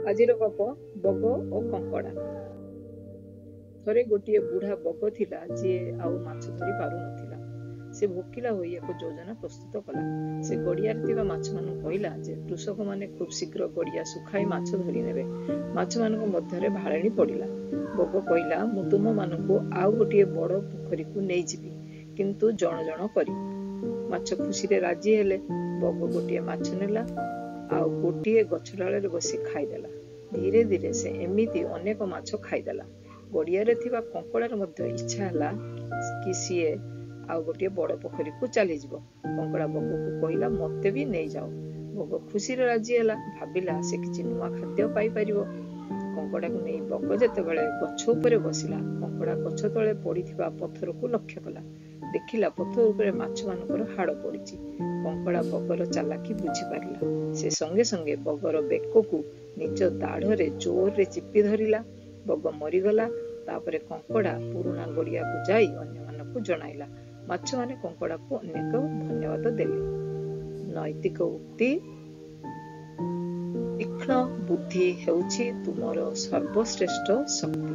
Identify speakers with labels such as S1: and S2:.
S1: ଆଜିର ଗପ ବଗ ଓ କଙ୍କଡା। ଥରେ ଗୋଟିଏ ବୁଢା ବଗ ଥିଲା ଯିଏ ଆଉ ମାଛ ଧରି ପାରୁନଥିଲା। ସେ ଭୋକିଲା ହୋଇ ଏକ ଯୋଜନା ପ୍ରସ୍ତୁତ କଲା। ସେ ଗଡିଆରେ ଥିବା ମାଛମାନଙ୍କୁ କହିଲା ଯେ କୃଷକମାନେ ଖୁବ୍ ଶୀଘ୍ର ଗଡିଆ ଶୁଖାଇ ମାଛ ଧରି ନେବେ। ମାଛମାନଙ୍କ ମଧ୍ୟରେ ଭାଳେଣି ପଡିଲା। ବଗ କହିଲା, ମୁଁ ତୁମମାନଙ୍କୁ ଆଉ ଗୋଟିଏ ବଡ ପୋଖରୀକୁ ନେଇଯିବି, କିନ୍ତୁ ଜଣ ଜଣ କରି। ମାଛ ଖୁସିରେ ରାଜି ହେଲେ। ବଗ ଗୋଟିଏ ମାଛ ନେଲା ଆଉ ଗୋଟିଏ ଗଛ ଡାଳରେ ବସି ଖାଇଦେଲା। ଧୀରେ ଧୀରେ ସେ ଏମିତି ଅନେକ ମାଛ ଖାଇଦେଲା। ଗଡିଆରେ ଥିବା କଙ୍କଡାର ମଧ୍ୟ ଇଚ୍ଛା ହେଲା କି ସିଏ ଆଉ ଗୋଟିଏ ବଡ ପୋଖରୀକୁ ଚାଲିଯିବ। କଙ୍କଡା ବଗକୁ କହିଲା, ମତେ ବି ନେଇଯାଅ। ବଗ ଖୁସିରେ ରାଜି ହେଲା। ଭାବିଲା ସେ କିଛି ନୂଆ ଖାଦ୍ୟ ପାଇପାରିବ। କଙ୍କଡାକୁ ନେଇ ବଗ ଯେତେବେଳେ ଗଛ ଉପରେ ବସିଲା, କଙ୍କଡା ଗଛ ତଳେ ପଡିଥିବା ପଥରକୁ ଲକ୍ଷ୍ୟ କଲା। ଦେଖିଲା ପଥର ଉପରେ ମାଛମାନଙ୍କର ହାଡ ପଡିଛି। କଙ୍କଡା ବଗର ଚାଲାକି ବୁଝିପାରିଲା। ସେ ସଙ୍ଗେ ସଙ୍ଗେ ବଗର ବେକକୁ ନିଜ ଦାଢରେ ଜୋରରେ ଚିପି ଧରିଲା। ବଗ ମରିଗଲା। ତାପରେ କଙ୍କଡା ପୁରୁଣା ଗଡିଆକୁ ଯାଇ ଅନ୍ୟମାନଙ୍କୁ ଜଣାଇଲା। ମାଛମାନେ କଙ୍କଡାକୁ ଅନେକ ଧନ୍ୟବାଦ ଦେଲେ। ନୈତିକ ଉକ୍ତି: ତୀକ୍ଷ୍ଣ ବୁଦ୍ଧି ହେଉଛି ତୁମର ସର୍ବଶ୍ରେଷ୍ଠ ଶକ୍ତି।